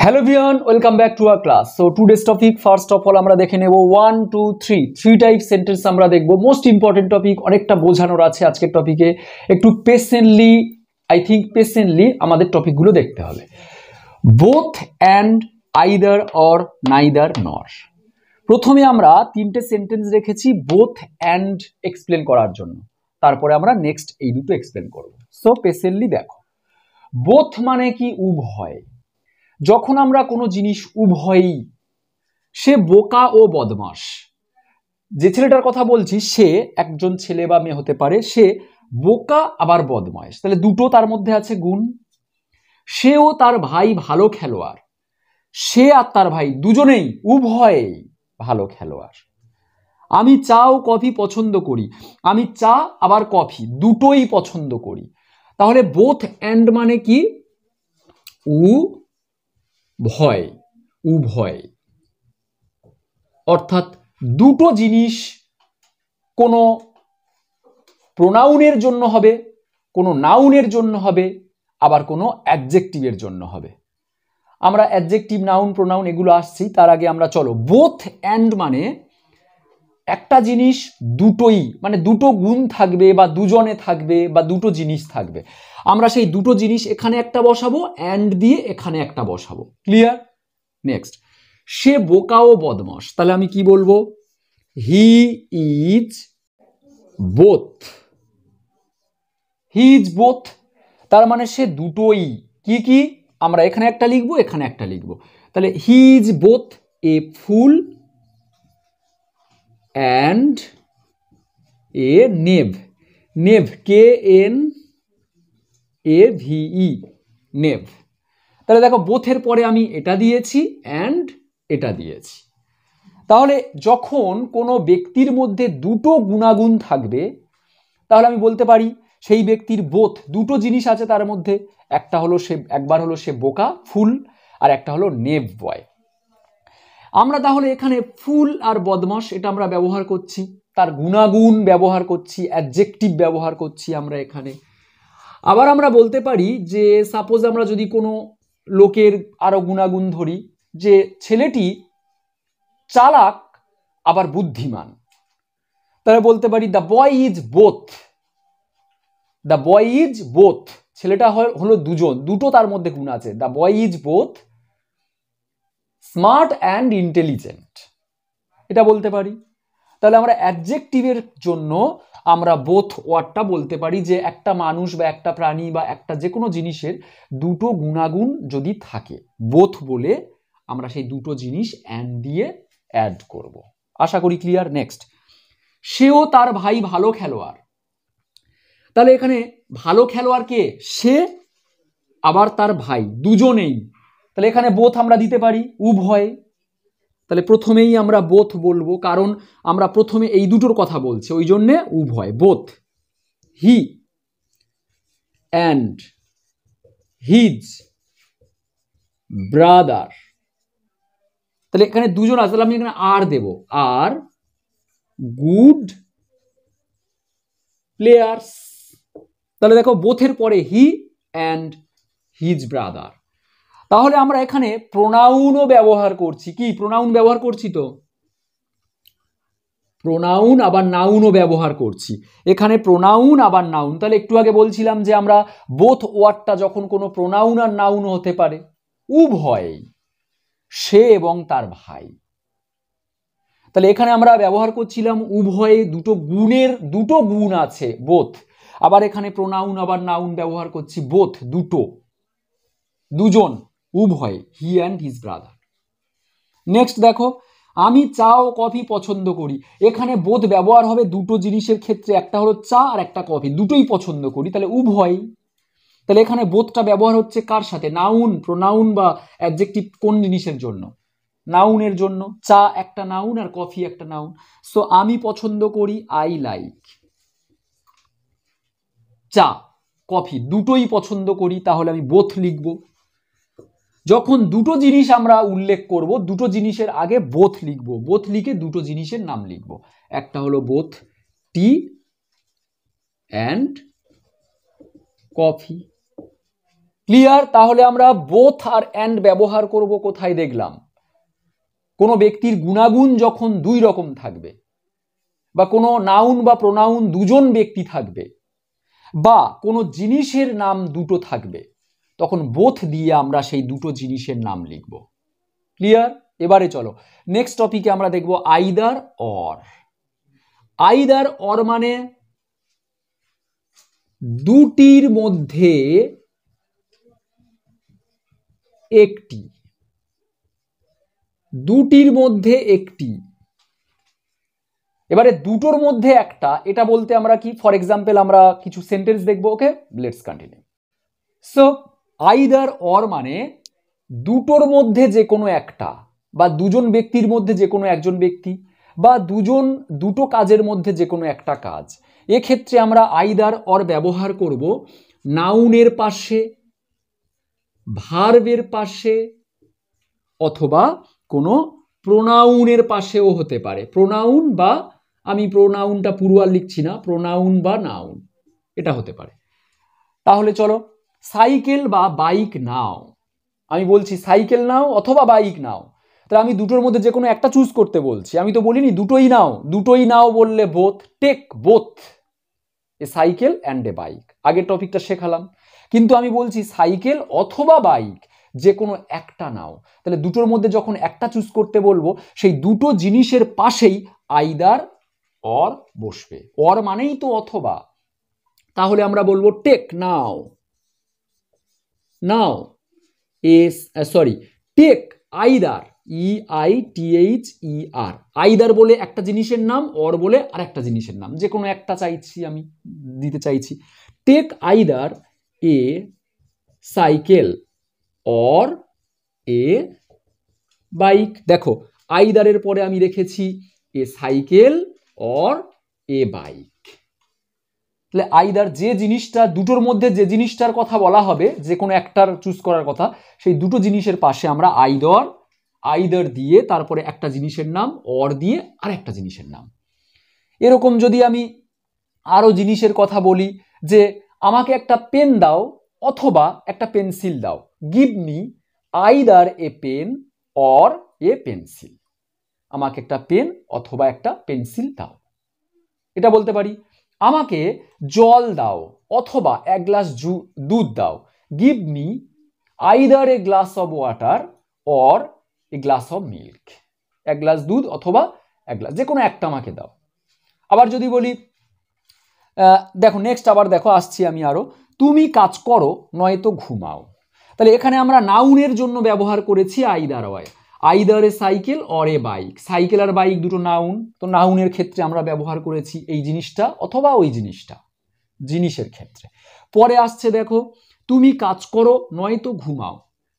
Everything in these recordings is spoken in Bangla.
Hello everyone, welcome back to our class. So today's topic, first of all আমরা দেখে নেব 1 2 3 থ্রি টাইপ সেন্টেন্স আমরা দেখব। মোস্ট ইম্পর্টেন্ট টপিক, অনেকটা বোঝানোর আছে আজকের টপিকে। একটু পেশেন্টলি আমাদের টপিকগুলো দেখতে হবে। Both and, either or, neither নর। প্রথমে আমরা তিনটে সেন্টেন্স রেখেছি বোথ অ্যান্ড এক্সপ্লেন করার জন্য, তারপরে আমরা নেক্সট এই দুটো এক্সপ্লেন করব। সো পেশেন্টলি দেখো, বোথ মানে কি? উভয়। যখন আমরা কোনো জিনিস উভয়ই, সে বোকা ও বদমাশ, যে ছেলেটার কথা বলছি সে একজন ছেলে বা মেয়ে হতে পারে, সে বোকা আবার বদমাশ, তাহলে দুটো তার মধ্যে আছে গুণ। সেও তার ভাই ভালো খেলোয়াড়, সে আর তার ভাই দুজনেই উভয়েই ভালো খেলোয়াড়। আমি চা ও কফি পছন্দ করি, আমি চা আবার কফি দুটোই পছন্দ করি। তাহলে বোথ অ্যান্ড মানে কি? উভয়, উভয়, অর্থাৎ দুটো জিনিস কোনো প্রোনাউনের জন্য হবে, কোনো নাউনের জন্য হবে, আবার কোনো অ্যাডজেক্টিভের জন্য হবে। আমরা অ্যাডজেক্টিভ, নাউন, প্রোনাউন এগুলো আসছি, তার আগে আমরা চলো বোথ অ্যান্ড মানে একটা জিনিস দুটোই, মানে দুটো গুণ থাকবে বা দুজনে থাকবে বা দুটো জিনিস থাকবে। আমরা সেই দুটো জিনিস এখানে একটা বসাবো, অ্যান্ড দিয়ে এখানে একটা বসাবো। ক্লিয়ার? নেক্সট, সে বোকা ও বদমাশ, তাহলে আমি কি বলবো? হি is both, he is both, তার মানে সে দুটোই। কি কি? আমরা এখানে একটা লিখবো, এখানে একটা লিখবো। তাহলে he is both a fool and a knave, knave KNAVE, knave. তাহলে দেখো বোথের পরে আমি এটা দিয়েছি, অ্যান্ড এটা দিয়েছি। তাহলে যখন কোনো ব্যক্তির মধ্যে দুটো গুণাগুণ থাকবে, তাহলে আমি বলতে পারি সেই ব্যক্তির বোথ, দুটো জিনিস আছে তার মধ্যে, একটা হলো সে, একবার হলো সে বোকা ফুল, আর একটা হলো নেভ বয়। আমরা তাহলে এখানে ফুল আর বদমাশ এটা আমরা ব্যবহার করছি, তার গুণাগুণ ব্যবহার করছি, অ্যাডজেক্টিভ ব্যবহার করছি আমরা এখানে। আবার আমরা বলতে পারি যে সাপোজ আমরা যদি কোনো লোকের আরো গুণাগুণ ধরি, যে ছেলেটি চালাক আবার বুদ্ধিমান, তাহলে বলতে পারি the boy is both, the boy is both, ছেলেটা হলো দুজন, দুটো তার মধ্যে গুণ আছে। The boy is both smart and intelligent, এটা বলতে পারি। তাহলে আমরা অ্যাডজেক্টিভের জন্য আমরা বোথ ওয়ার্ডটা বলতে পারি, যে একটা মানুষ বা একটা প্রাণী বা একটা যে কোনো জিনিসের দুটো গুণাগুণ যদি থাকে, বোথ বলে আমরা সেই দুটো জিনিস অ্যান্ড দিয়ে অ্যাড করব। আশা করি ক্লিয়ার। নেক্সট, সেও তার ভাই ভালো খেলোয়াড়, তাহলে এখানে ভালো খেলোয়াড় কে? সে আবার তার ভাই দুজনেই, তাহলে এখানে বোথ আমরা দিতে পারি, উভয়। তাহলে প্রথমেই আমরা বোথ বলবো, কারণ আমরা প্রথমে এই দুটোর কথা বলছি, ওই জন্যে উভয়, both. He and his brother, তাহলে এখানে দুজন আছে, তাহলে আমি এখানে আর দেব, আর গুড প্লেয়ার্স। তাহলে দেখো বোথের পরে হি অ্যান্ড হিজ ব্রাদার। তাহলে আমরা এখানে প্রোনাউনও ব্যবহার করছি। কি প্রোনাউন ব্যবহার করছি? তো প্রোনাউন আবার নাউনও ব্যবহার করছি এখানে, প্রোনাউন আবার নাউন। তাহলে একটু আগে বলছিলাম যে আমরা বোথ ওয়ার্ডটা যখন কোনো প্রোনাউন আর নাউন হতে পারে, উভয়ই, সে এবং তার ভাই। তাহলে এখানে আমরা ব্যবহার করছিলাম উভয়ে, দুটো গুণ আছে বোথ। আবার এখানে প্রোনাউন আবার নাউন ব্যবহার করছি, বোথ দুটো, দুজন, উভয়, he and his brother. Next দেখো, আমি চা ও কফি পছন্দ করি, এখানে বোথ ব্যবহার হবে দুটো জিনিসের ক্ষেত্রে, একটা হলো চা আর একটা কফি, দুটোই পছন্দ করি, তাহলে উভয়। তাহলে এখানে বোথটা ব্যবহার হচ্ছে কার সাথে? নাউন, প্রোনাউন বা অ্যাডজেক্টিভ কোন জিনিসের জন্য? নাউনের জন্য। চা একটা নাউন আর কফি একটা নাউন। সো আমি পছন্দ করি, আই লাইক চা, কফি দুটোই পছন্দ করি, তাহলে আমি বোথ লিখব। যখন দুটো জিনিস আমরা উল্লেখ করব, দুটো জিনিসের আগে বোথ লিখব, বোথ লিখে দুটো জিনিসের নাম লিখব। একটা হলো both T and coffee. Clear? তাহলে আমরা বোথ আর অ্যান্ড ব্যবহার করব কোথায় দেখলাম? কোনো ব্যক্তির গুণাগুণ যখন দুই রকম থাকবে, বা কোনো নাউন বা প্রোনাউন দুজন ব্যক্তি থাকবে, বা কোনো জিনিসের নাম দুটো থাকবে, তখন বোথ দিয়ে আমরা সেই দুটো জিনিসের নাম লিখব। ক্লিয়ার? এবারে চলো নেক্সট টপিকে আমরা দেখব আইদার অর। আইদার অর মানে দুটির মধ্যে একটি, দুটির মধ্যে একটি। এবারে দুটোর মধ্যে একটা, এটা বলতে আমরা কি, ফর এক্সাম্পল আমরা কিছু সেন্টেন্স দেখবো। Okay, let's continue. So either or মানে দুটোর মধ্যে যে কোনো একটা, বা দুজন ব্যক্তির মধ্যে যে কোনো একজন ব্যক্তি, বা দুটো কাজের মধ্যে যে কোনো একটা কাজ। এক্ষেত্রে আমরা আইদার অর ব্যবহার করব নাউনের পাশে, ভার্বের পাশে, অথবা কোনো প্রোনাউনের পাশেও হতে পারে। প্রোনাউন, বা আমি প্রোনাউনটা পুরো আর লিখছি না, প্রোনাউন বা নাউন, এটা হতে পারে। তাহলে চলো, সাইকেল বা বাইক নাও। আমি বলছি সাইকেল নাও অথবা বাইক নাও, তাহলে আমি দুটোর মধ্যে যে কোনো একটা চুজ করতে বলছি। আমি তো বলিনি দুটোই নাও। দুটোই নাও বললে both, take both a cycle and a bike. আগের টপিকটা শেখালাম। কিন্তু আমি বলছি সাইকেল অথবা বাইক যে কোনো একটা নাও, তাহলে দুটোর মধ্যে যখন একটা চুজ করতে বলবো, সেই দুটো জিনিসের পাশেই আইদার অর বসবে। অর মানেই তো অথবা। তাহলে আমরা বলবো টেক নাও, নাও টেক আইদার, EITHER। আইদার বলে একটা জিনিসের নাম, অর বলে আর একটা জিনিসের নাম, যে কোনো একটা চাইছি আমি দিতে চাইছি। Take either a cycle or a bike. দেখো আইদারের পরে আমি রেখেছি a cycle or a bike. তাহলে আইদার যে জিনিসটা, দুটোর মধ্যে যে জিনিসটার কথা বলা হবে, যে কোনো একটার চুজ করার কথা, সেই দুটো জিনিসের পাশে আমরা আইদার দিয়ে তারপরে একটা জিনিসের নাম, অর দিয়ে আর একটা জিনিসের নাম। এরকম যদি আমি আরো জিনিসের কথা বলি, যে আমাকে একটা পেন দাও অথবা একটা পেন্সিল দাও, give me either a pen or a pencil. আমাকে একটা পেন অথবা একটা পেন্সিল দাও, এটা বলতে পারি। আমাকে জল দাও অথবা এক গ্লাস দুধ দাও, give me either a glass of water or a glass of milk. এক গ্লাস দুধ অথবা এক গ্লাস, যে কোনো একটা আমাকে দাও। আবার যদি বলি, দেখো নেক্সট আবার দেখো আসছি আমি আরো, তুমি কাজ করো নয়তো ঘুমাও। তাহলে এখানে আমরা নাউনের জন্য ব্যবহার করেছি either or. Either a cycle or a bike. Cycle আর বাইক দুটো নাউন, তো নাউনের ক্ষেত্রে আমরা ব্যবহার করেছি এই জিনিসটা অথবা ওই জিনিসটা, জিনিসের ক্ষেত্রে। পরে আসছে দেখো, তুমি কাজ করো নয়তো ঘুমাও।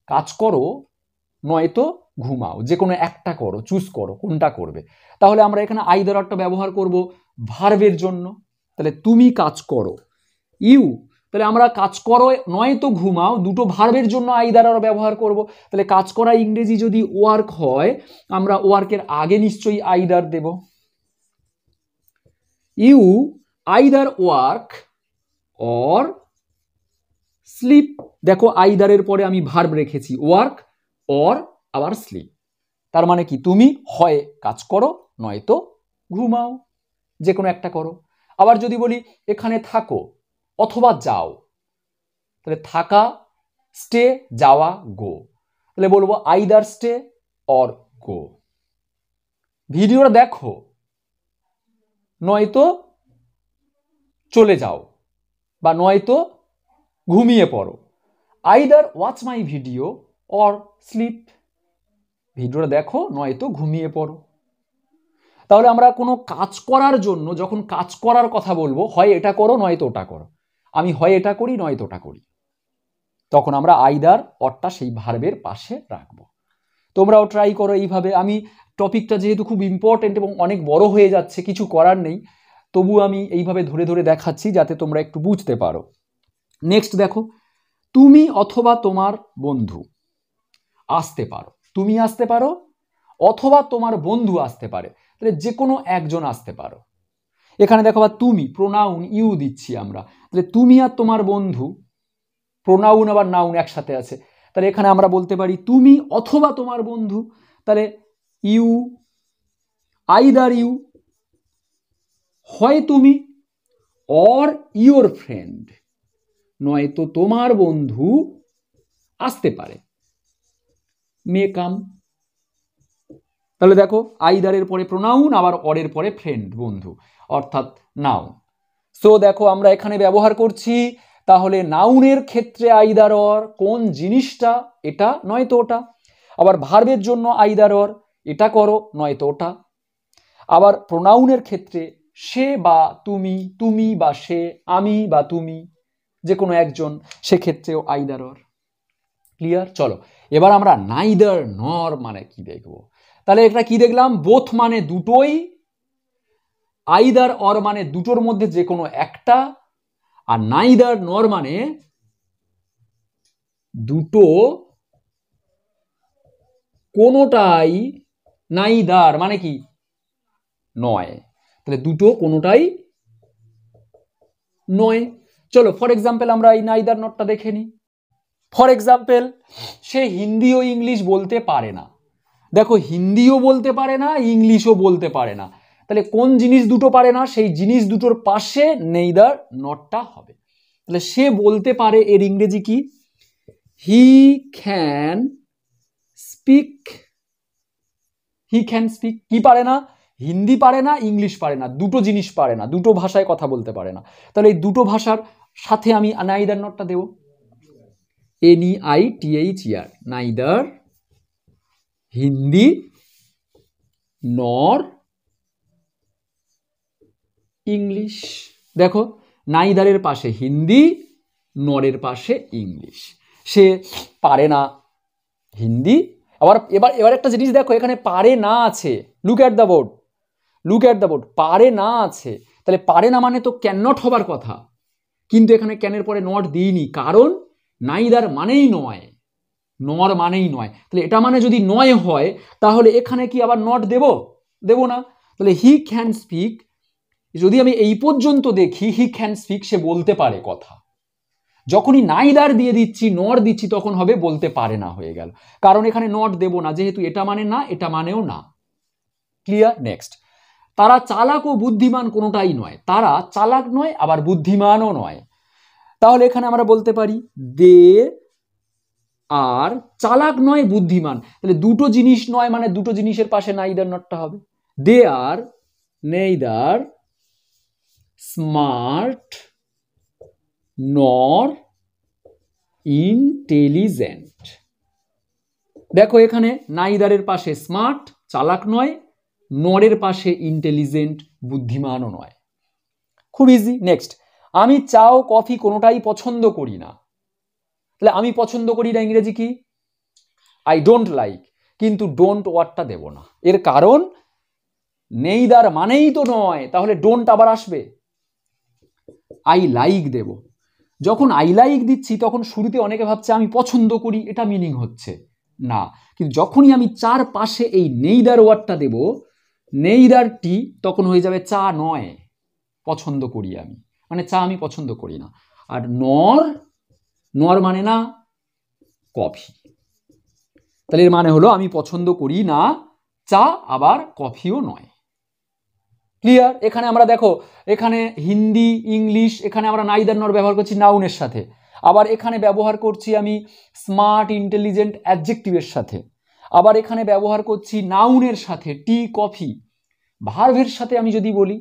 কাজ করো নয়তো ঘুমাও, যে কোনো একটা করো, চুজ করো কোনটা করবে। তাহলে আমরা এখানে আইদার অরটা ব্যবহার করব ভার্বের জন্য। তাহলে তুমি কাজ করো, ইউ। তাহলে আমরা কাজ করো নয়তো ঘুমাও, দুটো ভার্বের জন্য আইদার অর ব্যবহার করব। তাহলে কাজ করা ইংরেজি যদি ওয়ার্ক হয়, আমরা ওয়ার্কের আগে নিশ্চয়ই আইদার দেব। You either work or sleep. দেখো আইদারের পরে আমি ভার্ব রেখেছি, ওয়ার্ক অর আবার স্লিপ। তার মানে কি, তুমি হয় কাজ করো নয়তো ঘুমাও, যে কোনো একটা করো। আবার যদি বলি এখানে থাকো অথবা যাও, তাহলে থাকা স্টে, যাওয়া গো। তাহলে বলবো আইদার স্টে অর গো। ভিডিওটা দেখো নয়তো চলে যাও, বা নয়তো ঘুমিয়ে পড়ো। Either watch my video or sleep. ভিডিওটা দেখো নয়তো ঘুমিয়ে পড়ো। তাহলে আমরা কোনো কাজ করার জন্য যখন কাজ করার কথা বলবো, হয় এটা করো নয়তো ওটা করো। আমি হয় এটা করি নয়তো ওটা করি, তখন আমরা আইদার অরটা সেই ভার্বের পাশে রাখবো। তোমরাও ট্রাই করো এইভাবে। আমি টপিকটা যেহেতু খুব ইম্পর্টেন্ট এবং অনেক বড় হয়ে যাচ্ছে, কিছু করার নেই, তবু আমি এইভাবে ধরে ধরে দেখাচ্ছি যাতে তোমরা একটু বুঝতে পারো। নেক্সট দেখো, তুমি অথবা তোমার বন্ধু আসতে পারো। তুমি আসতে পারো অথবা তোমার বন্ধু আসতে পারে, তাহলে যে কোনো একজন আসতে পারো। এখানে দেখো, তুমি প্রোনাউন ইউ দিচ্ছি আমরা, তাহলে তুমি আর তোমার বন্ধু প্রোনাউন আবার নাউন একসাথে আছে, তাহলে এখানে আমরা বলতে পারি তুমি অথবা তোমার বন্ধু। তাহলে ইউ, আইদার ইউ, হয় তুমি, অর ইউর ফ্রেন্ড, নয়তো তোমার বন্ধু আসতে পারে, মে কাম। তাহলে দেখো আইদারের পরে প্রোনাউন, আবার অরের পরে ফ্রেন্ড, বন্ধু, অর্থাৎ নাউন। সো দেখো আমরা এখানে ব্যবহার করছি, তাহলে নাউনের ক্ষেত্রে আইদার অর, কোন জিনিসটা এটা নয়তো ওটা। আবার ভার্বের জন্য আইদার অর, এটা করো নয়তো ওটা। আবার প্রোনাউনের ক্ষেত্রে সে বা তুমি, তুমি বা সে, আমি বা তুমি, যে কোনো একজন, সেক্ষেত্রেও আইদার অর। ক্লিয়ার? চলো এবার আমরা নাইদার নর মানে কি দেখব। তাহলে এটা কি দেখলাম? বোথ মানে দুটোই, আইদার অর মানে দুটোর মধ্যে যে কোনো একটা, আর নাইদার নর মানে দুটো কোনোটাই, নাইদার মানে কি নয়, তাহলে দুটো কোনোটাই নয়। চলো ফর এক্সাম্পল আমরা এই নাইদার নটটা দেখে নিই। ফর এক্সাম্পল, সে হিন্দি ও ইংলিশ বলতে পারে না। দেখো হিন্দিও বলতে পারে না, ইংলিশও বলতে পারে না, তাহলে কোন জিনিস দুটো পারে না? সেই জিনিস দুটোর পাশে নেইদার নটটা হবে। তাহলে সে বলতে পারে এর ইংরেজি কি? He can speak. He can speak কি পারে না? হিন্দি পারে না, ইংলিশ পারে না, দুটো জিনিস পারে না, দুটো ভাষায় কথা বলতে পারে না। তাহলে এই দুটো ভাষার সাথে আমি নাইদার নটটা দেব, NEITHER, নাইদার হিন্দি নর ইংলিশ। দেখো নাইদারের পাশে হিন্দি, নরের পাশে ইংলিশ। সে পারে না হিন্দি। আবার এবার একটা জিনিস দেখো, এখানে পারে না আছে, look at the board, look at the board, পারে না আছে। তাহলে পারে না মানে তো ক্যান নট হবার কথা, কিন্তু এখানে ক্যানের পরে নট দিইনি, কারণ নাইদার মানেই নয়, নর মানেই নয়। তাহলে এটা মানে যদি নয় হয়, তাহলে এখানে কি আবার নট দেব না। তাহলে হি ক্যান স্পিক, যদি আমি এই পর্যন্ত দেখি হি ক্যান স্পিক, সে বলতে পারে কথা। যখনই নাইদার দিয়ে দিচ্ছি, নর দিচ্ছি, তখন হবে বলতে পারে না হয়ে গেল, কারণ এখানে নট দেব না, যেহেতু এটা মানে না, এটা মানেও না। ক্লিয়ার? নেক্সট, তারা চালাক ও বুদ্ধিমান কোনোটাই নয়। তারা চালাক নয়, আবার বুদ্ধিমানও নয়। তাহলে এখানে আমরা বলতে পারি দে আর চালাক নয়, বুদ্ধিমান। তাহলে দুটো জিনিস নয় মানে দুটো জিনিসের পাশে নাইদার নটটা হবে। দে আর নেইদার স্মার্ট নর ইন্টেলিজেন্ট। দেখো এখানে নাইদারের পাশে স্মার্ট, চালাক নয়, নরের পাশে ইন্টেলিজেন্ট, বুদ্ধিমানও নয়। খুব ইজি। নেক্সট, আমি চা ও কফি কোনোটাই পছন্দ করি না। তাহলে আমি পছন্দ করি না ইংরেজি কি? আই ডোন্ট লাইক, কিন্তু ডোন্ট ওয়ার্ডটা দেব না, এর কারণ নেইদার মানেই তো নয়, তাহলে ডোন্ট আবার আসবে। আই লাইক দেব। যখন আই লাইক দিচ্ছি তখন শুরুতে অনেকে ভাবছে আমি পছন্দ করি, এটা মিনিং হচ্ছে না, কিন্তু যখনই আমি চার পাশে এই নেইদার ওয়ার্ডটা দেব, নেইদারটি, তখন হয়ে যাবে চা নয়, পছন্দ করি আমি, মানে চা আমি পছন্দ করি না। আর নর মানে না কফি, তাহলে এর মানে হলো আমি পছন্দ করি না চা, আবার কফিও নয়। ক্লিয়ার? এখানে আমরা দেখো, এখানে হিন্দি, ইংলিশ, এখানে আমরা নাইদার নর ব্যবহার করছি নাউনের সাথে, আবার এখানে ব্যবহার করছি আমি স্মার্ট, ইন্টেলিজেন্ট অ্যাডজেক্টিভের সাথে, আবার এখানে ব্যবহার করছি নাউনের সাথে টি, কফি। ভার্বের সাথে আমি যদি বলি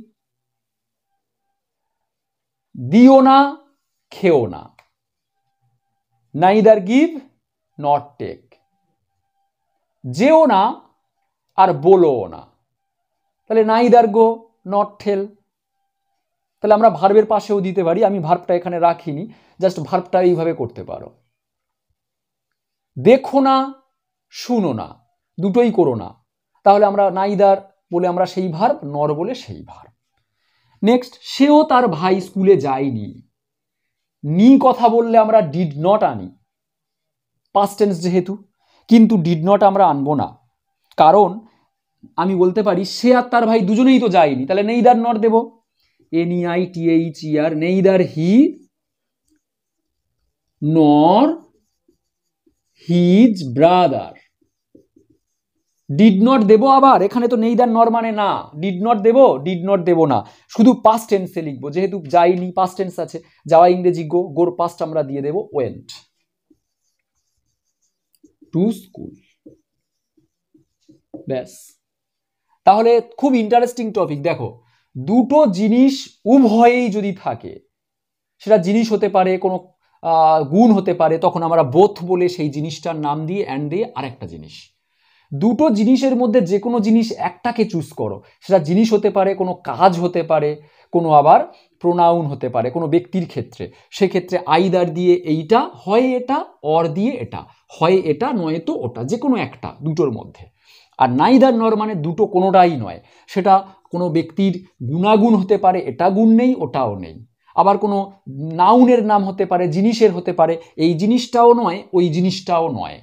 দিও না, খেও না, নাইদার গিভ নট টেক, যেও না আর বলো না, তাহলে নাইদার গো নট টেল। তাহলে আমরা ভার্বের পাশেও দিতে পারি, আমি ভার্বটা এখানে রাখিনি, জাস্ট ভার্বটা এইভাবে করতে পারো। দেখো না, শুনো না, দুটোই করো না, তাহলে আমরা নাইদার বলে আমরা সেই ভার্ব, নর বলে সেই ভার্ব। নেক্সট, সেও তার ভাই স্কুলে যায়নি। নি কথা বললে আমরা ডিড নট আনি, পাস্ট টেন্স যেহেতু, কিন্তু ডিড নট আমরা আনবো না, কারণ আমি বলতে পারি সে আর তার ভাই দুজনেই তো যায়নি, তাহলে নেইদার নট দেব, NEITHER, neither he nor his brother. Did not দেবো আবার, এখানে তো নেইদার নর মানে না, ডিড নট দেবো, ডিড নট দেবো না, শুধু পাস্ট টেন্সে লিখবো, যেহেতু যাইনি পাস্ট টেন্স আছে, যাওয়া ইংরেজি গো, গোর পাস্ট আমরা দিয়ে দেবো ওয়েন্ট টু স্কুল। ব্যাস। তাহলে খুব ইন্টারেস্টিং টপিক। দেখো, দুটো জিনিস উভয়েই যদি থাকে, সেটা জিনিস হতে পারে, কোনো গুণ হতে পারে, তখন আমরা বোথ বলে সেই জিনিসটার নাম দিয়ে অ্যান্ড দিয়ে আরেকটা জিনিস। দুটো জিনিসের মধ্যে যে কোনো জিনিস একটাকে চুজ করো, সেটা জিনিস হতে পারে, কোনো কাজ হতে পারে, কোনো আবার প্রোনাউন হতে পারে কোনো ব্যক্তির ক্ষেত্রে, সেক্ষেত্রে আইদার দিয়ে এইটা, হয় এটা, অর দিয়ে এটা, হয় এটা নয়তো ওটা, যে কোনো একটা দুটোর মধ্যে। আর নাইদার নর মানে দুটো কোনোটাই নয়, সেটা কোনো ব্যক্তির গুণাগুণ হতে পারে, এটা গুণ নেই ওটাও নেই, আবার কোনো নাউনের নাম হতে পারে, জিনিসের হতে পারে, এই জিনিসটাও নয় ওই জিনিসটাও নয়,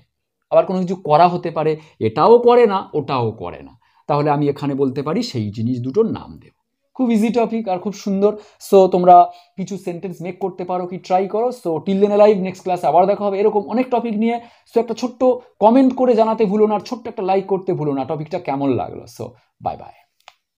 আবার কোনো কিছু করা হতে পারে, এটাও করে না ওটাও করে না, তাহলে আমি এখানে বলতে পারি সেই জিনিস দুটোর নাম দেব। খুব ইজি টপিক আর খুব সুন্দর। সো তোমরা কিছু সেন্টেন্স মেক করতে পারো কি ট্রাই করো। So till then live, next ক্লাসে আবার দেখা হবে এরকম অনেক টপিক নিয়ে। সো একটা ছোট্ট কমেন্ট করে জানাতে ভুলো না, আর ছোট্ট একটা লাইক করতে ভুলো না টপিকটা কেমন লাগলো। So bye bye.